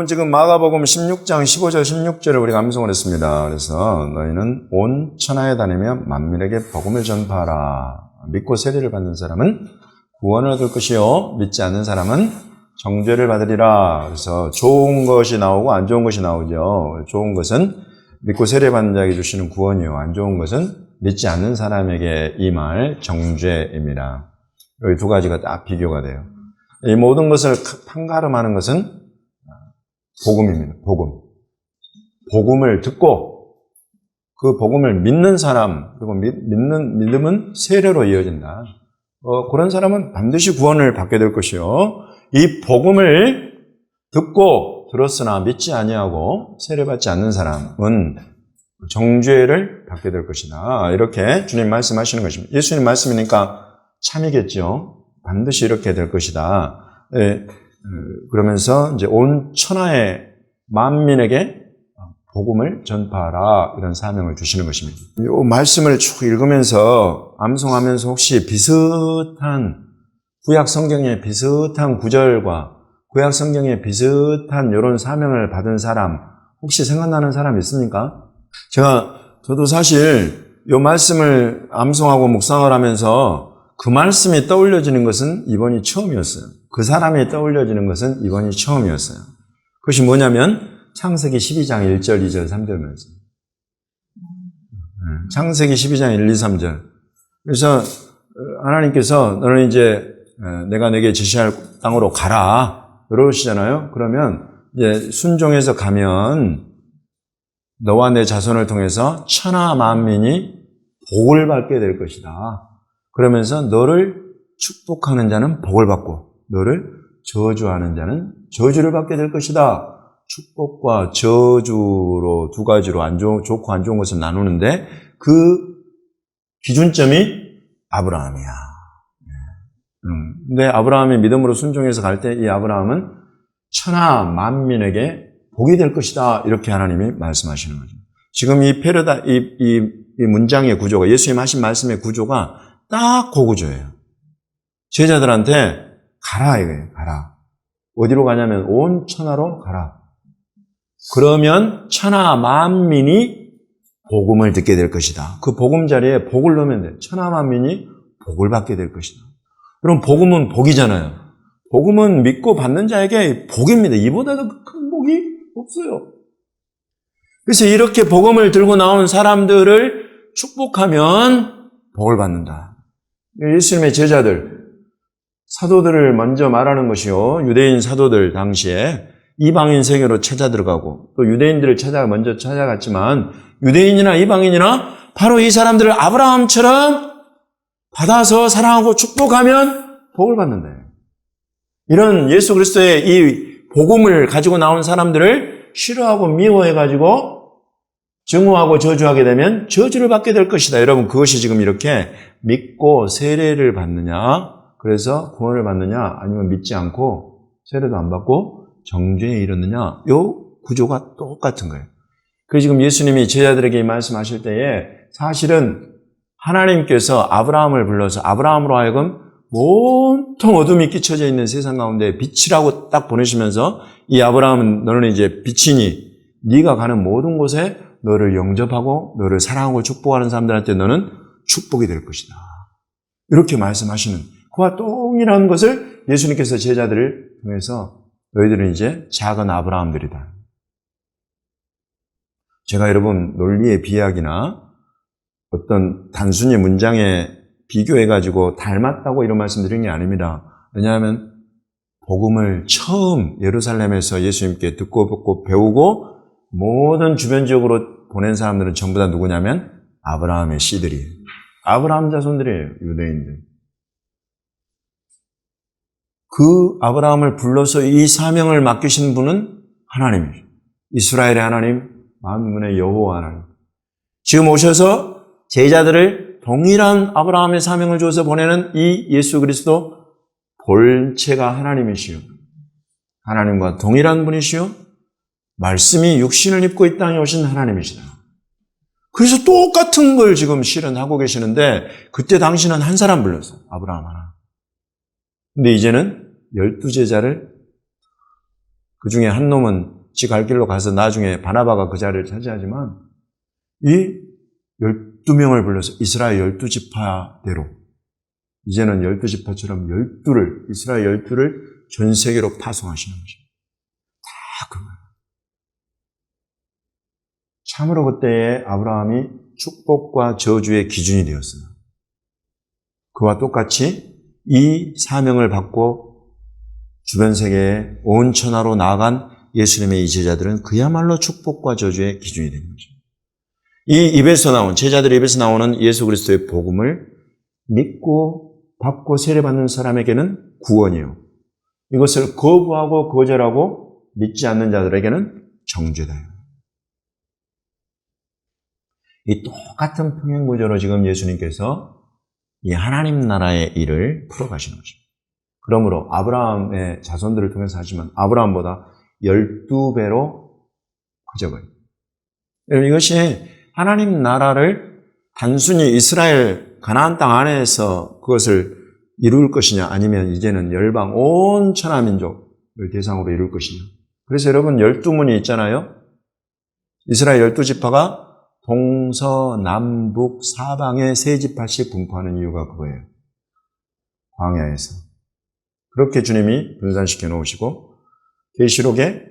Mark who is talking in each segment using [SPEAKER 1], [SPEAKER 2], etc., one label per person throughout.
[SPEAKER 1] 여러분 지금 마가복음 16장 15절 16절을 우리가 암송을 했습니다. 그래서 너희는 온 천하에 다니며 만민에게 복음을 전파하라. 믿고 세례를 받는 사람은 구원을 얻을 것이요 믿지 않는 사람은 정죄를 받으리라. 그래서 좋은 것이 나오고 안 좋은 것이 나오죠. 좋은 것은 믿고 세례 받는 자에게 주시는 구원이요, 안 좋은 것은 믿지 않는 사람에게 임할 정죄입니다. 여기 두 가지가 딱 비교가 돼요. 이 모든 것을 판가름하는 것은 복음입니다. 복음을 듣고 그 복음을 믿는 사람, 그리고 믿음은 세례로 이어진다. 그런 사람은 반드시 구원을 받게 될 것이요. 이 복음을 듣고 들었으나 믿지 아니하고 세례받지 않는 사람은 정죄를 받게 될 것이다. 이렇게 주님 말씀하시는 것입니다. 예수님 말씀이니까 참이겠죠. 반드시 이렇게 될 것이다. 그러면서 이제 온 천하의 만민에게 복음을 전파하라, 이런 사명을 주시는 것입니다. 이 말씀을 쭉 읽으면서 암송하면서 혹시 비슷한 구약 성경의 비슷한 구절과 구약 성경의 비슷한 이런 사명을 받은 사람 혹시 생각나는 사람 있습니까? 저도 사실 이 말씀을 암송하고 묵상을 하면서 그 말씀이 떠올려지는 것은 이번이 처음이었어요. 그 사람이 떠올려지는 것은 이번이 처음이었어요. 그것이 뭐냐면 창세기 12장 1절, 2절, 3절 말씀. 창세기 12장 1, 2, 3절. 그래서 하나님께서 너는 이제 내가 내게 지시할 땅으로 가라 그러시잖아요. 그러면 이제 순종해서 가면 너와 내 자손을 통해서 천하 만민이 복을 받게 될 것이다. 그러면서 너를 축복하는 자는 복을 받고 너를 저주하는 자는 저주를 받게 될 것이다. 축복과 저주로 두 가지로 좋고 안 좋은 것을 나누는데 그 기준점이 아브라함이야. 근데 아브라함이 믿음으로 순종해서 갈 때 이 아브라함은 천하 만민에게 복이 될 것이다. 이렇게 하나님이 말씀하시는 거죠. 지금 이 문장의 구조가, 예수님 하신 말씀의 구조가 딱 그 구조예요. 제자들한테 가라 이거예요. 가라. 어디로 가냐면 온 천하로 가라. 그러면 천하 만민이 복음을 듣게 될 것이다. 그 복음 자리에 복을 넣으면 돼요. 천하 만민이 복을 받게 될 것이다. 그럼 복음은 복이잖아요. 복음은 믿고 받는 자에게 복입니다. 이보다 더 큰 복이 없어요. 그래서 이렇게 복음을 들고 나온 사람들을 축복하면 복을 받는다. 예수님의 제자들, 사도들을 먼저 말하는 것이요. 유대인 사도들 당시에 이방인 세계로 찾아 들어가고 또 유대인들을 먼저 찾아갔지만 유대인이나 이방인이나 바로 이 사람들을 아브라함처럼 받아서 사랑하고 축복하면 복을 받는다. 이런 예수 그리스도의 이 복음을 가지고 나온 사람들을 싫어하고 미워해가지고 증오하고 저주하게 되면 저주를 받게 될 것이다. 여러분, 그것이 지금 이렇게 믿고 세례를 받느냐, 그래서 구원을 받느냐, 아니면 믿지 않고 세례도 안 받고 정죄에 이르느냐, 요 구조가 똑같은 거예요. 그래서 지금 예수님이 제자들에게 말씀하실 때에 사실은 하나님께서 아브라함을 불러서 아브라함으로 하여금 온통 어둠이 끼쳐져 있는 세상 가운데 빛이라고 딱 보내시면서 이 아브라함은 너는 이제 빛이니 네가 가는 모든 곳에 너를 영접하고 너를 사랑하고 축복하는 사람들한테 너는 축복이 될 것이다. 이렇게 말씀하시는 그와 동일한 것을 예수님께서 제자들을 통해서 너희들은 이제 작은 아브라함들이다. 제가 여러분 논리의 비약이나 어떤 단순히 문장에 비교해가지고 닮았다고 이런 말씀 드리는 게 아닙니다. 왜냐하면 복음을 처음 예루살렘에서 예수님께 듣고 듣고 배우고 모든 주변 지역으로 보낸 사람들은 전부 다 누구냐면 아브라함의 씨들이에요. 아브라함 자손들이에요. 유대인들. 그 아브라함을 불러서 이 사명을 맡기신 분은 하나님이에요. 이스라엘의 하나님, 만군의 여호와 하나님. 지금 오셔서 제자들을 동일한 아브라함의 사명을 줘서 보내는 이 예수 그리스도 본체가 하나님이시요. 하나님과 동일한 분이시요. 말씀이 육신을 입고 이 땅에 오신 하나님이시다. 그래서 똑같은 걸 지금 실은 하고 계시는데 그때 당시는 한 사람 불렀어요. 아브라함 하나. 근데 이제는 12제자를 그 중에 한 놈은 지 갈 길로 가서 나중에 바나바가 그 자리를 차지하지만 이 12명을 불러서 이스라엘 12지파대로 이제는 12지파처럼 12를 이스라엘 12를 전 세계로 파송하시는 것입니다. 다 그거예요. 참으로 그때의 아브라함이 축복과 저주의 기준이 되었어요. 그와 똑같이 이 사명을 받고 주변 세계에 온 천하로 나아간 예수님의 이 제자들은 그야말로 축복과 저주의 기준이 된 거죠. 이 입에서 나온 제자들의 입에서 나오는 예수 그리스도의 복음을 믿고 받고 세례받는 사람에게는 구원이요. 이것을 거부하고 거절하고 믿지 않는 자들에게는 정죄다. 이 똑같은 평행 구조로 지금 예수님께서 이 하나님 나라의 일을 풀어가시는 것입니다. 그러므로 아브라함의 자손들을 통해서 하시면 아브라함보다 12배로 커져버려요. 여러분, 이것이 하나님 나라를 단순히 이스라엘 가나안 땅 안에서 그것을 이룰 것이냐 아니면 이제는 열방 온 천하민족을 대상으로 이룰 것이냐. 그래서 여러분 12문이 있잖아요. 이스라엘 12지파가 동서남북 사방에 세 지파씩 분포하는 이유가 그거예요. 광야에서. 그렇게 주님이 분산시켜 놓으시고 계시록에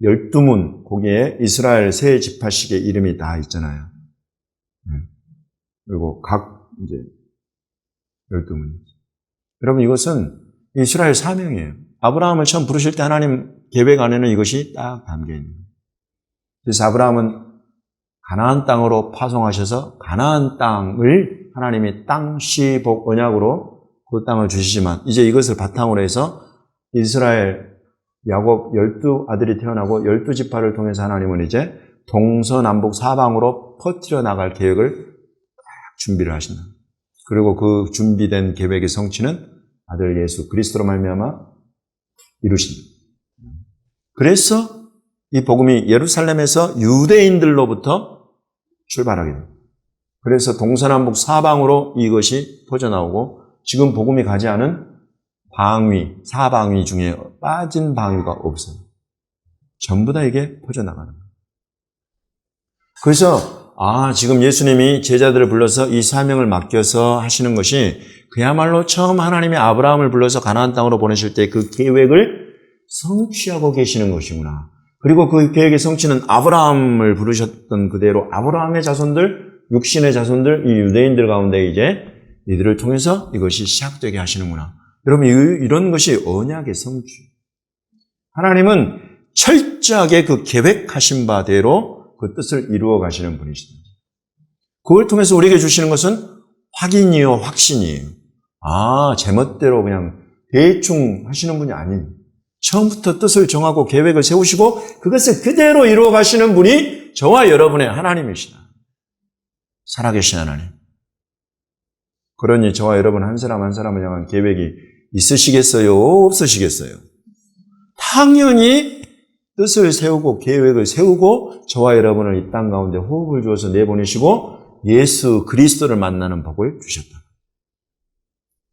[SPEAKER 1] 12문 거기에 이스라엘 세 지파씩의 이름이 다 있잖아요. 그리고 각 이제 12문. 여러분 이것은 이스라엘 사명이에요. 아브라함을 처음 부르실 때 하나님 계획 안에는 이것이 딱 담겨 있는 거예요. 그래서 아브라함은 가나안 땅으로 파송하셔서 가나안 땅을 하나님이 땅시복 언약으로 그 땅을 주시지만 이제 이것을 바탕으로 해서 이스라엘 야곱 12아들이 태어나고 12지파를 통해서 하나님은 이제 동서남북 사방으로 퍼뜨려 나갈 계획을 준비를 하신다. 그리고 그 준비된 계획의 성취는 아들 예수 그리스도로 말미암아 이루신다. 그래서 이 복음이 예루살렘에서 유대인들로부터 출발하게 됩니다. 그래서 동서남북 사방으로 이것이 퍼져나오고 지금 복음이 가지 않은 방위, 사방위 중에 빠진 방위가 없어요. 전부 다 이게 퍼져나가는 거예요. 그래서 지금 예수님이 제자들을 불러서 이 사명을 맡겨서 하시는 것이 그야말로 처음 하나님이 아브라함을 불러서 가나안 땅으로 보내실 때 그 계획을 성취하고 계시는 것이구나. 그리고 그 계획의 성취는 아브라함을 부르셨던 그대로 아브라함의 자손들, 육신의 자손들, 이 유대인들 가운데 이제 이들을 통해서 이것이 시작되게 하시는구나. 여러분 이런 것이 언약의 성취. 하나님은 철저하게 그 계획하신 바대로 그 뜻을 이루어 가시는 분이시다. 그걸 통해서 우리에게 주시는 것은 확인이요, 확신이에요. 제멋대로 그냥 대충 하시는 분이 아닌 처음부터 뜻을 정하고 계획을 세우시고 그것을 그대로 이루어 가시는 분이 저와 여러분의 하나님이시다. 살아계신 하나님. 그러니 저와 여러분 한 사람 한 사람을 향한 계획이 있으시겠어요? 없으시겠어요? 당연히 뜻을 세우고 계획을 세우고 저와 여러분을 이 땅 가운데 호흡을 주어서 내보내시고 예수 그리스도를 만나는 복을 주셨다.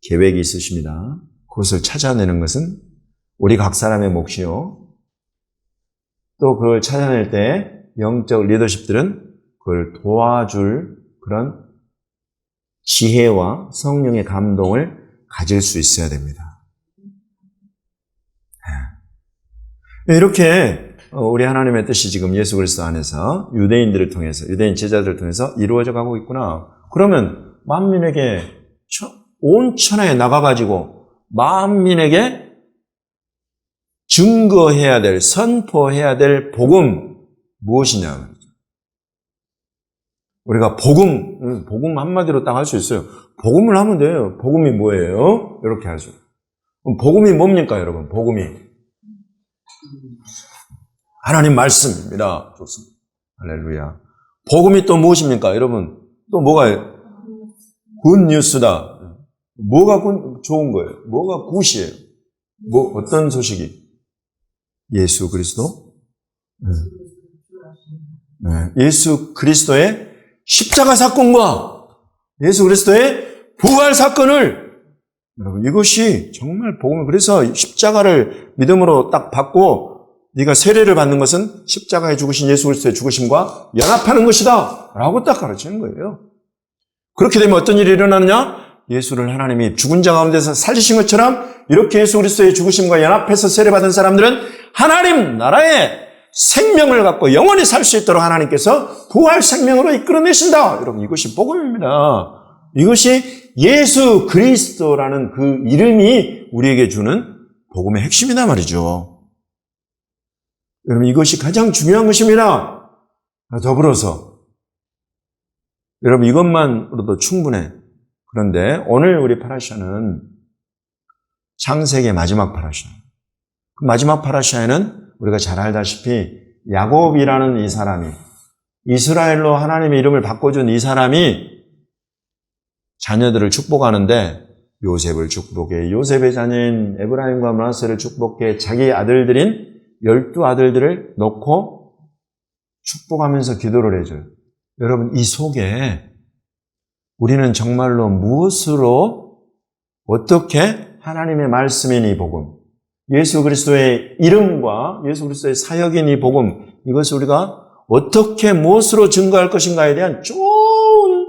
[SPEAKER 1] 계획이 있으십니다. 그것을 찾아내는 것은 우리 각 사람의 몫이요. 또 그걸 찾아낼 때 영적 리더십들은 그걸 도와줄 그런 지혜와 성령의 감동을 가질 수 있어야 됩니다. 이렇게 우리 하나님의 뜻이 지금 예수 그리스도 안에서 유대인들을 통해서 유대인 제자들을 통해서 이루어져 가고 있구나. 그러면 만민에게 온 천하에 나가가지고 만민에게 증거해야 될, 선포해야 될 복음 무엇이냐? 우리가 복음 한마디로 딱 할 수 있어요. 복음을 하면 돼요. 복음이 뭐예요? 이렇게 하죠. 그럼 복음이 뭡니까, 여러분? 복음이 하나님 말씀입니다. 좋습니다. 할렐루야. 복음이 또 무엇입니까, 여러분? 또 뭐가 굿뉴스다. 뭐가 좋은 거예요? 뭐가 굿이에요? 어떤 소식이? 예수 그리스도? 예수 그리스도의 십자가 사건과 예수 그리스도의 부활 사건을 여러분 이것이 정말 복음을 그래서 십자가를 믿음으로 딱 받고 네가 세례를 받는 것은 십자가에 죽으신 예수 그리스도의 죽으심과 연합하는 것이다 라고 딱 가르치는 거예요. 그렇게 되면 어떤 일이 일어나느냐? 예수를 하나님이 죽은 자 가운데서 살리신 것처럼 이렇게 예수 그리스도의 죽으심과 연합해서 세례받은 사람들은 하나님 나라의 생명을 갖고 영원히 살 수 있도록 하나님께서 부활 생명으로 이끌어내신다. 여러분, 이것이 복음입니다. 이것이 예수 그리스도라는 그 이름이 우리에게 주는 복음의 핵심이다 말이죠. 여러분, 이것이 가장 중요한 것입니다. 더불어서 여러분, 이것만으로도 충분해. 그런데 오늘 우리 파라샤는 창세기의 마지막 파라샤. 그 마지막 파라샤에는 우리가 잘 알다시피 야곱이라는 이 사람이, 이스라엘로 하나님의 이름을 바꿔준 이 사람이 자녀들을 축복하는데 요셉을 축복해, 요셉의 자녀인 에브라임과 므낫세를 축복해, 자기 아들들인 12아들들을 놓고 축복하면서 기도를 해줘요. 여러분, 이 속에 우리는 정말로 무엇으로, 어떻게 하나님의 말씀인 이 복음, 예수 그리스도의 이름과 예수 그리스도의 사역인 이 복음, 이것을 우리가 어떻게 무엇으로 증거할 것인가에 대한 좋은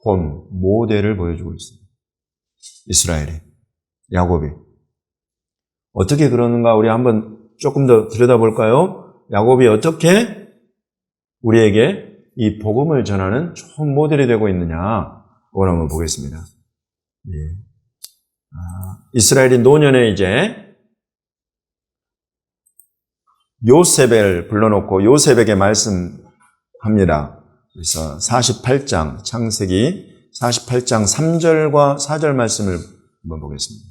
[SPEAKER 1] 본, 모델을 보여주고 있습니다. 이스라엘이, 야곱이. 어떻게 그러는가 우리 한번 조금 더 들여다볼까요? 야곱이 어떻게 우리에게 이 복음을 전하는 좋은 모델이 되고 있느냐, 오늘 한번 보겠습니다. 예. 이스라엘이 노년에 이제 요셉을 불러놓고 요셉에게 말씀합니다. 그래서 48장, 창세기 48장 3절과 4절 말씀을 한번 보겠습니다.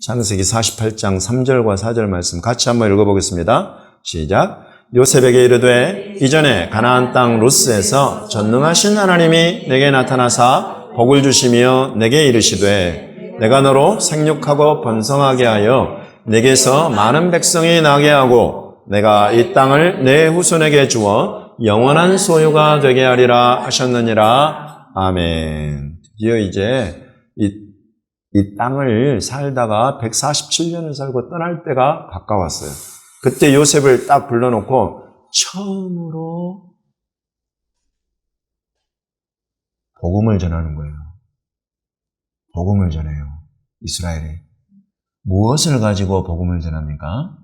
[SPEAKER 1] 창세기 48장 3절과 4절 말씀 같이 한번 읽어보겠습니다. 시작. 요셉에게 이르되 이전에 가나안 땅 루스에서 전능하신 하나님이 내게 나타나사 복을 주시며 내게 이르시되 내가 너로 생육하고 번성하게 하여 내게서 많은 백성이 나게 하고 내가 이 땅을 내 후손에게 주어 영원한 소유가 되게 하리라 하셨느니라. 아멘. 드디어 이제 이 땅을 살다가 147년을 살고 떠날 때가 가까웠어요. 그때 요셉을 딱 불러놓고 처음으로 복음을 전하는 거예요. 복음을 전해요. 이스라엘이. 무엇을 가지고 복음을 전합니까?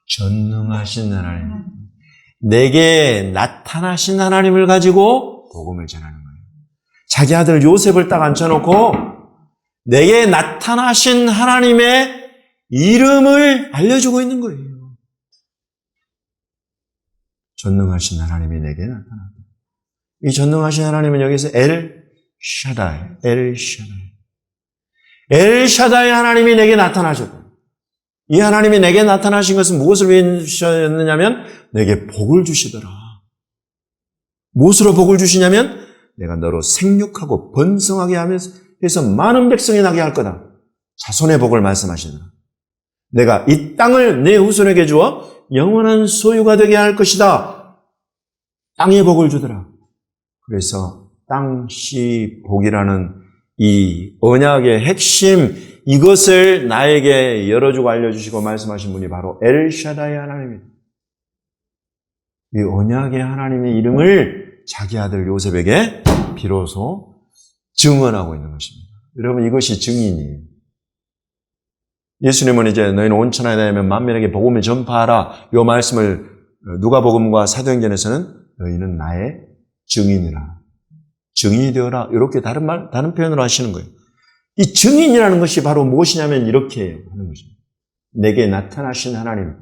[SPEAKER 1] 전능하신 하나님. 내게 나타나신 하나님을 가지고 복음을 전하는 거예요. 자기 아들 요셉을 딱 앉혀놓고 내게 나타나신 하나님의 이름을 알려주고 있는 거예요. 전능하신 하나님이 내게 나타났다. 이 전능하신 하나님은 여기서 엘 샤다이 하나님이 내게 나타나셨다. 이 하나님이 내게 나타나신 것은 무엇을 위해서였느냐면 내게 복을 주시더라. 무엇으로 복을 주시냐면 내가 너로 생육하고 번성하게 하면서 해서 많은 백성이 나게 할 거다. 자손의 복을 말씀하시더라. 내가 이 땅을 내 후손에게 주어 영원한 소유가 되게 할 것이다. 땅의 복을 주더라. 그래서 땅시 복이라는 이 언약의 핵심, 이것을 나에게 열어주고 알려주시고 말씀하신 분이 바로 엘샤다이 하나님입니다. 이 언약의 하나님의 이름을 자기 아들 요셉에게 비로소 증언하고 있는 것입니다. 여러분, 이것이 증인이에요. 예수님은 이제 너희는 온 천하에 다니며 만민에게 복음을 전파하라. 이 말씀을 누가복음과 사도행전에서는 너희는 나의 증인이라. 증인이 되어라. 이렇게 다른 표현으로 하시는 거예요. 이 증인이라는 것이 바로 무엇이냐면 이렇게 하는 것입니다. 내게 나타나신 하나님,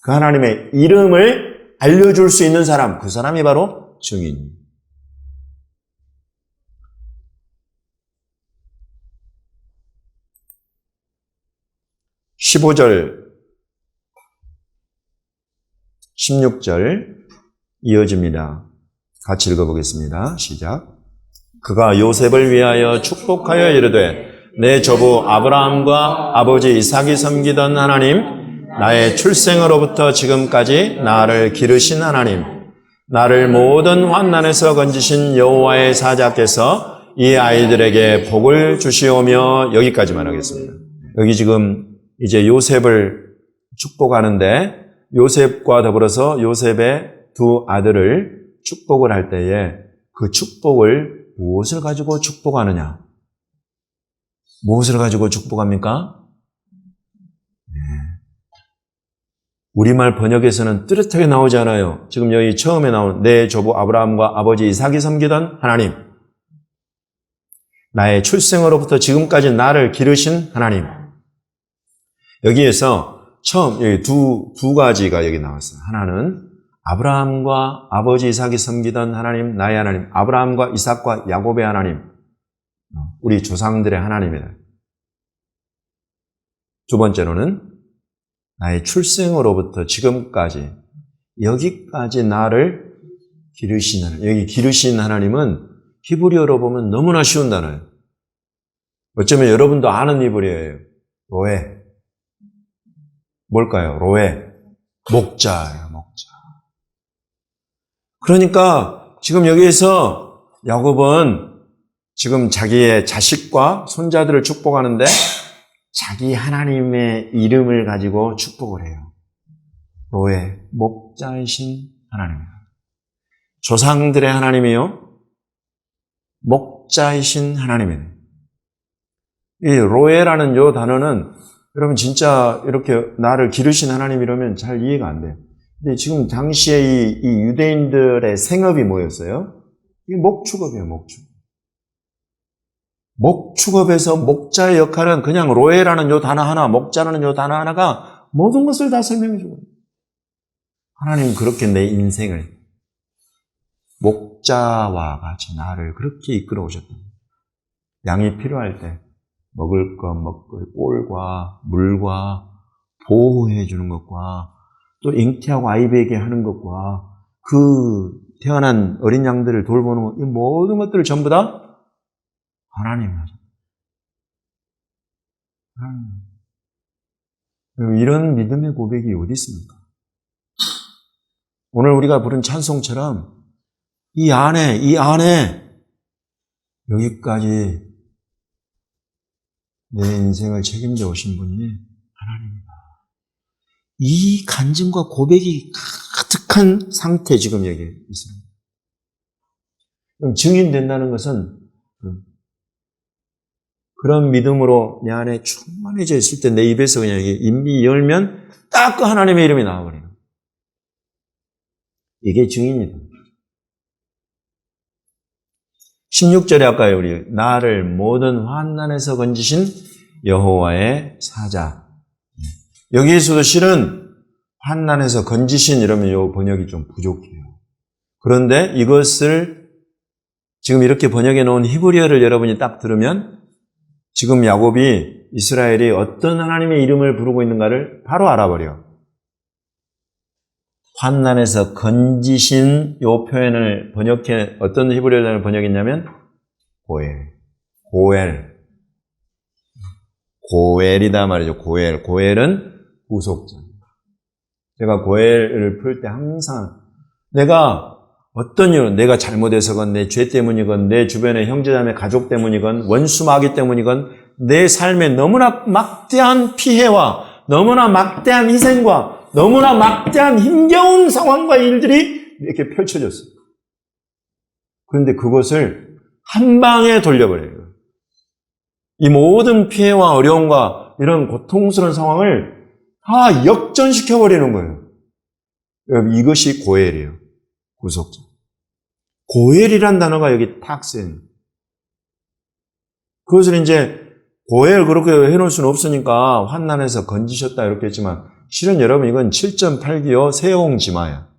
[SPEAKER 1] 그 하나님의 이름을 알려줄 수 있는 사람, 그 사람이 바로 증인입니다. 15절, 16절 이어집니다. 같이 읽어보겠습니다. 시작. 그가 요셉을 위하여 축복하여 이르되 내 조부 아브라함과 아버지 이삭이 섬기던 하나님, 나의 출생으로부터 지금까지 나를 기르신 하나님, 나를 모든 환난에서 건지신 여호와의 사자께서 이 아이들에게 복을 주시오며, 여기까지만 하겠습니다. 여기 지금 이제 요셉을 축복하는데 요셉과 더불어서 요셉의 두 아들을 축복을 할 때에 그 축복을 무엇을 가지고 축복하느냐? 무엇을 가지고 축복합니까? 우리말 번역에서는 뚜렷하게 나오지 않아요. 지금 여기 처음에 나온 내 조부 아브라함과 아버지 이삭이 섬기던 하나님, 나의 출생으로부터 지금까지 나를 기르신 하나님. 여기에서 처음 여기 두 가지가 여기 나왔어요. 하나는 아브라함과 아버지 이삭이 섬기던 하나님, 나의 하나님, 아브라함과 이삭과 야곱의 하나님, 우리 조상들의 하나님이다. 두 번째로는 나의 출생으로부터 지금까지 여기까지 나를 기르신 하나님. 여기 기르신 하나님은 히브리어로 보면 너무나 쉬운 단어예요. 어쩌면 여러분도 아는 히브리어예요. 로에. 뭘까요? 로에. 목자예요, 목자. 그러니까 지금 여기에서 야곱은 지금 자기의 자식과 손자들을 축복하는데 자기 하나님의 이름을 가지고 축복을 해요. 로에, 목자이신 하나님입니다. 조상들의 하나님이요, 목자이신 하나님이에요. 이 로에라는 요 단어는 여러분 진짜 이렇게 나를 기르신 하나님 이러면 잘 이해가 안 돼요. 근데 지금 당시에 이 유대인들의 생업이 뭐였어요? 이 목축업이에요, 목축업. 목축업에서 목자의 역할은 그냥 로에라는 요 단어 하나, 목자라는 요 단어 하나가 모든 것을 다 설명해 주고, 하나님은 그렇게 내 인생을 목자와 같이 나를 그렇게 이끌어 오셨다. 양이 필요할 때 먹을 것, 먹을 꼴과 물과 보호해 주는 것과 또 잉태하고 아이에게 하는 것과 그 태어난 어린 양들을 돌보는 것, 이 모든 것들을 전부 다 하나님이 하셨다. 하나님. 이런 믿음의 고백이 어디 있습니까? 오늘 우리가 부른 찬송처럼 이 안에 여기까지 내 인생을 책임져 오신 분이 하나님이다. 이 간증과 고백이 가득한 상태 지금 여기 있습니다. 그럼 증인된다는 것은 그런 믿음으로 내 안에 충만해져 있을 때 내 입에서 그냥 입이 열면 딱 그 하나님의 이름이 나와버려요. 이게 증인이다. 16절에 아까 우리 나를 모든 환난에서 건지신 여호와의 사자. 여기에서도 실은 환난에서 건지신 이러면 이 번역이 좀 부족해요. 그런데 이것을 지금 이렇게 번역해 놓은 히브리어를 여러분이 딱 들으면 지금 야곱이 이스라엘이 어떤 하나님의 이름을 부르고 있는가를 바로 알아버려. 환난에서 건지신 이 표현을 번역해, 어떤 히브리어를 번역했냐면 고엘이다 말이죠. 고엘은 구속자. 제가 고엘을 풀 때 항상 내가 어떤 이유, 내가 잘못해서건 내 죄 때문이건 내 주변의 형제자매 가족 때문이건 원수 마귀 때문이건 내 삶에 너무나 막대한 피해와 너무나 막대한 희생과 너무나 막대한 힘겨운 상황과 일들이 이렇게 펼쳐졌어요. 그런데 그것을 한 방에 돌려버려요. 이 모든 피해와 어려움과 이런 고통스러운 상황을 다 역전시켜버리는 거예요. 여러분, 이것이 고엘이에요. 구속자. 고엘이란 단어가 여기 탁 쓰여요. 그것을 이제 고엘 그렇게 해놓을 수는 없으니까 환난에서 건지셨다 이렇게 했지만 실은 여러분 이건 7.8기호 세홍지마야.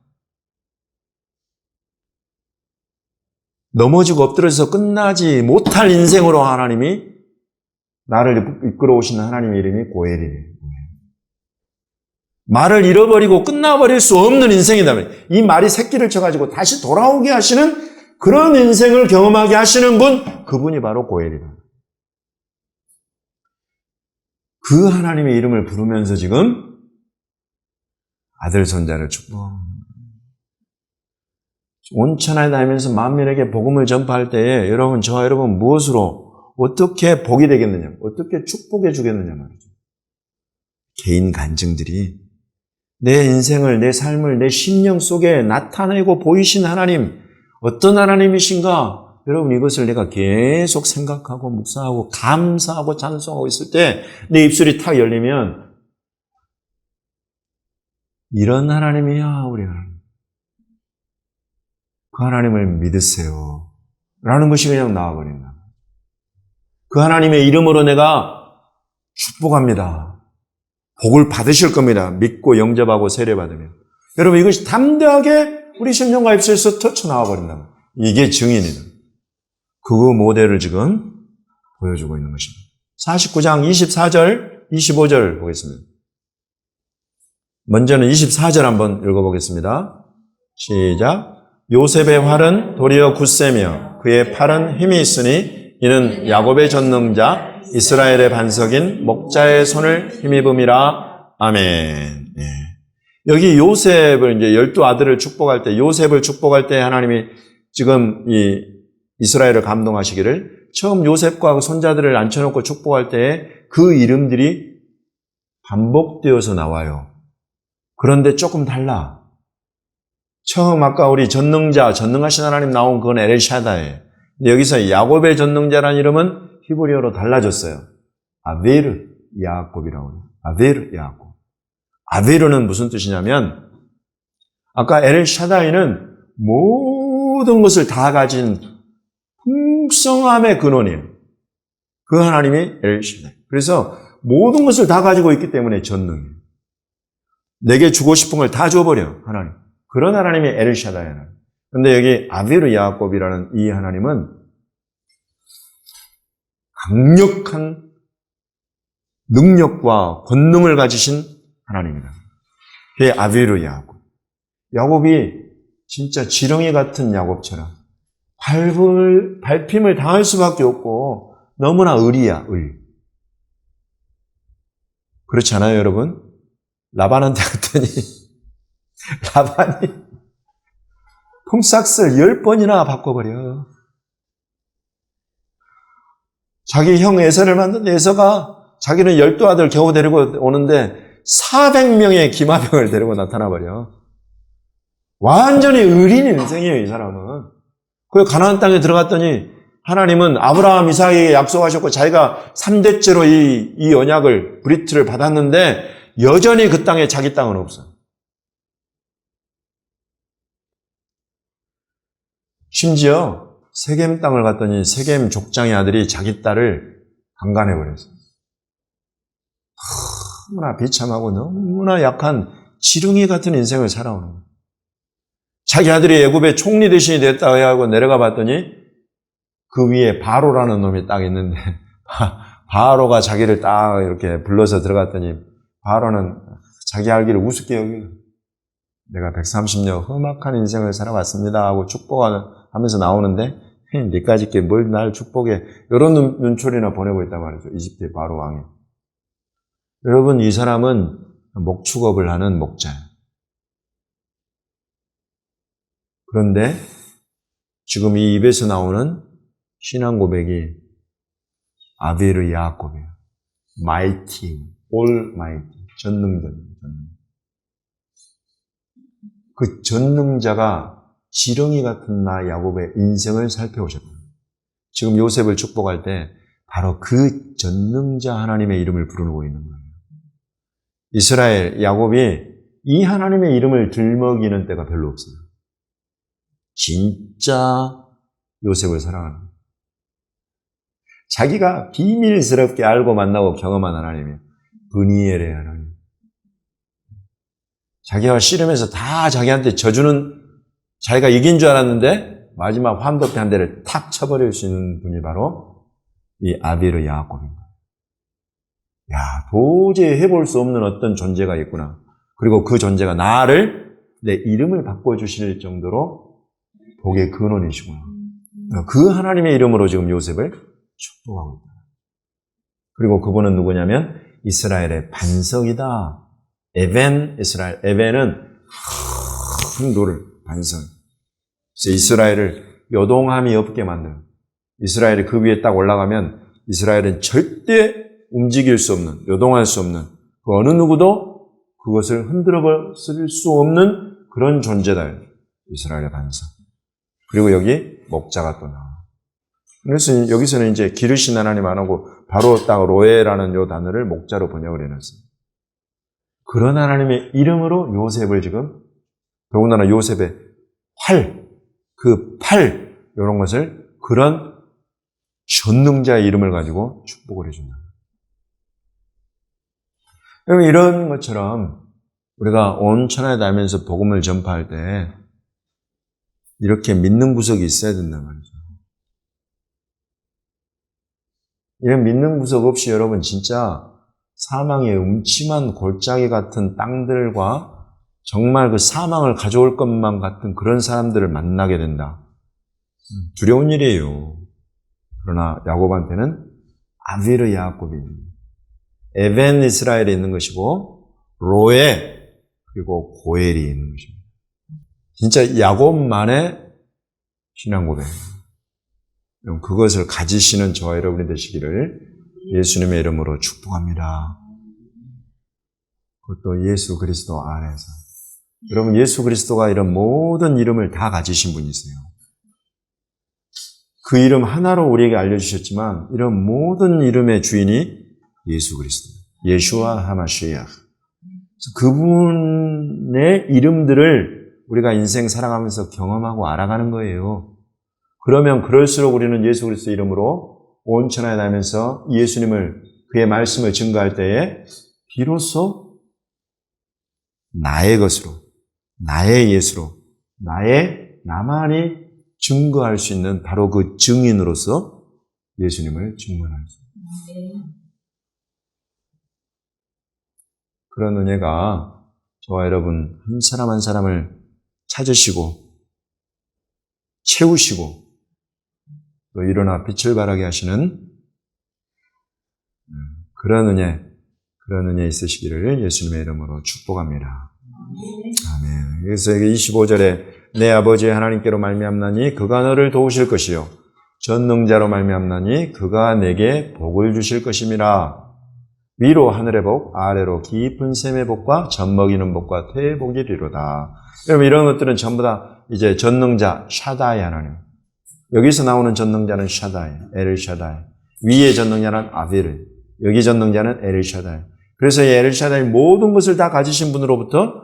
[SPEAKER 1] 넘어지고 엎드려서 끝나지 못할 인생으로 하나님이 나를 이끌어 오시는 하나님의 이름이 고엘이에요. 말을 잃어버리고 끝나버릴 수 없는 인생이다면 이 말이 새끼를 쳐가지고 다시 돌아오게 하시는 그런 인생을 경험하게 하시는 분, 그분이 바로 고엘이다. 그 하나님의 이름을 부르면서 지금 아들 손자를 축복합니다. 온천하에 다니면서 만민에게 복음을 전파할 때에 여러분, 저와 여러분 무엇으로 어떻게 복이 되겠느냐, 어떻게 축복해 주겠느냐 말이죠. 개인 간증들이 내 인생을, 내 삶을, 내 심령 속에 나타내고 보이신 하나님, 어떤 하나님이신가? 여러분, 이것을 내가 계속 생각하고 묵상하고 감사하고 찬송하고 있을 때 내 입술이 탁 열리면 이런 하나님이야, 우리 하나님. 그 하나님을 믿으세요. 라는 것이 그냥 나와버린다. 그 하나님의 이름으로 내가 축복합니다. 복을 받으실 겁니다. 믿고 영접하고 세례받으면. 여러분, 이것이 담대하게 우리 심령과 입술에서 터쳐나와 버린다. 이게 증인이다. 그 모델을 지금 보여주고 있는 것입니다. 49장 24절, 25절 보겠습니다. 먼저는 24절 한번 읽어보겠습니다. 시작. 요셉의 활은 도리어 굳세며 그의 팔은 힘이 있으니 이는 야곱의 전능자 이스라엘의 반석인 목자의 손을 힘입음이라. 아멘. 예. 여기 요셉을 이제 12아들을 축복할 때, 요셉을 축복할 때 하나님이 지금 이 이스라엘을 감동하시기를 처음 요셉과 손자들을 앉혀놓고 축복할 때에 그 이름들이 반복되어서 나와요. 그런데 조금 달라. 처음 아까 우리 전능하신 하나님 나온 그건 엘샤다예요. 근데 여기서 야곱의 전능자라는 이름은 히브리어로 달라졌어요. 아베르 야곱이라고 해요. 아베르 야곱. 아베르는 무슨 뜻이냐면 아까 엘샤다이는 모든 것을 다 가진 풍성함의 근원이에요. 그 하나님이 엘샤다이. 그래서 모든 것을 다 가지고 있기 때문에 전능이에요. 내게 주고 싶은 걸 다 줘버려, 하나님. 그런 하나님이 엘샤다이 하나님. 근데 여기 아베르 야곱이라는 이 하나님은 강력한 능력과 권능을 가지신 하나님이다. 그게 아베르 야곱. 야곱이 진짜 지렁이 같은 야곱처럼 밟힘을 당할 수밖에 없고 너무나 을이야, 을. 그렇지 않아요, 여러분? 라반한테 갔더니 라반이 품삯을 10번이나 바꿔버려. 자기 형 에서를 만났는데 에서가 자기는 12아들 겨우 데리고 오는데 400명의 기마병을 데리고 나타나버려. 완전히 의린 인생이에요, 이 사람은. 그 가나안 땅에 들어갔더니 하나님은 아브라함, 이삭에게 약속하셨고 자기가 3대째로 이 언약을, 브리트를 받았는데 여전히 그 땅에 자기 땅은 없어. 심지어 세겜 땅을 갔더니 세겜 족장의 아들이 자기 딸을 강간해버렸어요. 너무나 비참하고 너무나 약한 지렁이 같은 인생을 살아오는 거예요. 자기 아들이 애굽의 총리 대신이 됐다고 해가지고 내려가 봤더니 그 위에 바로라는 놈이 딱 있는데 바로가 자기를 딱 이렇게 불러서 들어갔더니 바로는 자기 알기를 우습게 여기고 내가 130년 험악한 인생을 살아왔습니다 하고 축복하면서 나오는데 니까짓 게 뭘 날 축복해, 이런 눈초리나 보내고 있단 말이죠. 이집트의 바로 왕이. 여러분, 이 사람은 목축업을 하는 목자예요. 그런데 지금 이 입에서 나오는 신앙 고백이 아베르 야곱이에요. 마이티, 올 마이티, 전능자입니다. 그 전능자가 지렁이 같은 나 야곱의 인생을 살펴오셨다. 지금 요셉을 축복할 때 바로 그 전능자 하나님의 이름을 부르고 있는 거예요. 이스라엘, 야곱이 이 하나님의 이름을 들먹이는 때가 별로 없어요. 진짜 요셉을 사랑하는 거예요. 자기가 비밀스럽게 알고 만나고 경험한 하나님이에요. 브니엘의 하나님. 자기가 씨름해서 다 자기한테 져주는, 자기가 이긴 줄 알았는데 마지막 환도대 한 대를 탁 쳐버릴 수 있는 분이 바로 이 아베르 야곱입니다. 야, 도저히 해볼 수 없는 어떤 존재가 있구나. 그리고 그 존재가 나를, 내 이름을 바꿔주실 정도로 복의 근원이시구나. 그 하나님의 이름으로 지금 요셉을 축복하고 있다. 그리고 그분은 누구냐면 이스라엘의 반석이다. 에벤, 이스라엘. 에벤은 큰 돌을, 반석. 그래서 이스라엘을 요동함이 없게 만드는, 이스라엘이 그 위에 딱 올라가면 이스라엘은 절대 움직일 수 없는, 요동할 수 없는 그 어느 누구도 그것을 흔들어 쓸 수 없는 그런 존재다. 이스라엘의 반석. 그리고 여기 목자가 또 나와. 그래서 여기서는 이제 기르신 하나님 안 하고 바로 딱 로에라는 요 단어를 목자로 번역을 해놨어요. 그런 하나님의 이름으로 요셉을 지금, 더군다나 요셉의 활, 그 팔, 이런 것을 그런 전능자의 이름을 가지고 축복을 해준다. 여러분, 이런 것처럼 우리가 온 천하에 다니면서 복음을 전파할 때 이렇게 믿는 구석이 있어야 된단 말이죠. 이런 믿는 구석 없이 여러분 진짜 사망의 음침한 골짜기 같은 땅들과 정말 그 사망을 가져올 것만 같은 그런 사람들을 만나게 된다. 두려운 일이에요. 그러나 야곱한테는 아비르 야곱이 에벤 이스라엘에 있는 것이고 로에 그리고 고엘이 있는 것입니다. 진짜 야곱만의 신앙 고백입니다. 그것을 가지시는 저와 여러분이 되시기를 예수님의 이름으로 축복합니다. 그것도 예수 그리스도 안에서. 여러분, 예수 그리스도가 이런 모든 이름을 다 가지신 분이세요. 그 이름 하나로 우리에게 알려주셨지만 이런 모든 이름의 주인이 예수 그리스도, 예슈아 하마시아. 그분의 이름들을 우리가 인생 살아가면서 경험하고 알아가는 거예요. 그러면 그럴수록 우리는 예수 그리스도 이름으로 온 천하에 다니면서 예수님을, 그의 말씀을 증거할 때에 비로소 나의 것으로, 나의 예수로, 나만이 증거할 수 있는 바로 그 증인으로서 예수님을 증언할 수 있습니다. 그런 은혜가 저와 여러분 한 사람 한 사람을 찾으시고 채우시고 또 일어나 빛을 발하게 하시는 그런 은혜 있으시기를 예수님의 이름으로 축복합니다. 아멘. 그래서 25절에 내 아버지 하나님께로 말미암나니 그가 너를 도우실 것이요 전능자로 말미암나니 그가 내게 복을 주실 것임이라. 위로 하늘의 복, 아래로 깊은 샘의 복과 젖먹이는 복과 태의 복이리로다. 여러분, 이런 것들은 전부 다 이제 전능자 샤다이 하나님. 여기서 나오는 전능자는 샤다이, 에르 샤다이. 위의 전능자는 아비르. 여기 전능자는 에르 샤다이. 그래서 이 에르 샤다이 모든 것을 다 가지신 분으로부터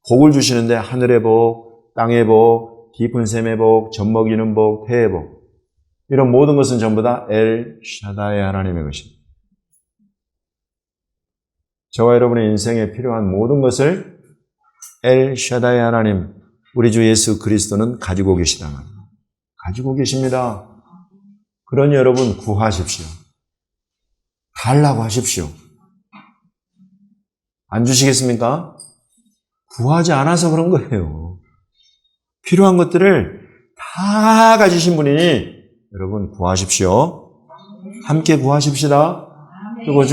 [SPEAKER 1] 복을 주시는데 하늘의 복, 땅의 복, 깊은 샘의 복, 젖먹이는 복, 태의 복. 이런 모든 것은 전부 다 엘 샤다이 하나님의 것입니다. 저와 여러분의 인생에 필요한 모든 것을 엘 샤다이 하나님, 우리 주 예수 그리스도는 가지고 계시다 말입니다. 가지고 계십니다. 그러니 여러분 구하십시오. 달라고 하십시오. 안 주시겠습니까? 구하지 않아서 그런 거예요. 필요한 것들을 다 가지신 분이니 여러분 구하십시오. 함께 구하십시다. 그리고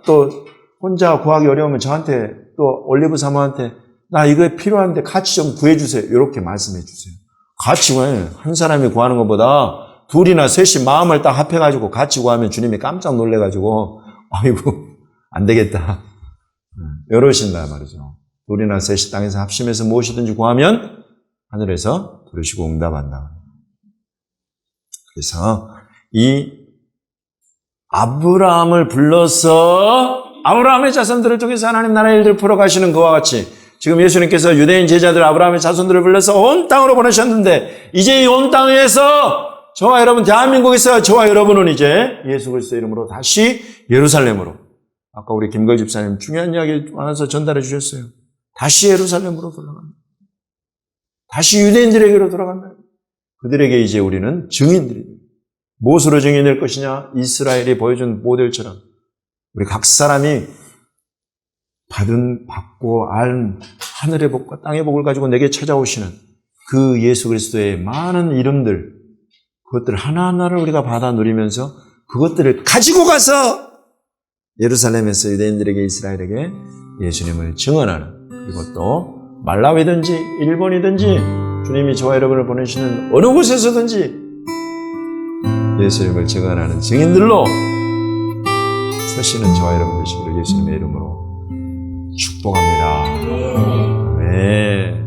[SPEAKER 1] 또 혼자 구하기 어려우면 저한테 또 올리브 사모한테 나 이거 필요한데 같이 좀 구해주세요. 이렇게 말씀해 주세요. 같이 구해요. 한 사람이 구하는 것보다 둘이나 셋이 마음을 딱 합해가지고 같이 구하면 주님이 깜짝 놀래가지고 아이고 안 되겠다. 이러신다 말이죠. 둘이나 셋이 땅에서 합심해서 무엇이든지 구하면 하늘에서 들으시고 응답한다. 그래서 이 아브라함을 불러서 아브라함의 자손들을 통해서 하나님 나라의 일들을 풀어가시는 그와 같이 지금 예수님께서 유대인 제자들 아브라함의 자손들을 불러서 온 땅으로 보내셨는데 이제 이 온 땅에서 저와 여러분 대한민국에서 저와 여러분은 이제 예수 그리스도 이름으로 다시 예루살렘으로 아까 우리 김걸 집사님 중요한 이야기 하나서 전달해 주셨어요. 다시 예루살렘으로 돌아간다. 다시 유대인들에게로 돌아간다. 그들에게 이제 우리는 증인들이 무엇으로 증인될 것이냐? 이스라엘이 보여준 모델처럼 우리 각 사람이 받고 알 하늘의 복과 땅의 복을 가지고 내게 찾아오시는 그 예수 그리스도의 많은 이름들, 그것들 하나하나를 우리가 받아 누리면서 그것들을 가지고 가서 예루살렘에서 유대인들에게 이스라엘에게 예수님을 증언하는, 그리고 또 말라위든지 일본이든지 주님이 저와 여러분을 보내시는 어느 곳에서든지 예수님을 증언하는 증인들로 서시는 저와 여러분 되시기를 예수님의 이름으로 축복합니다. 네.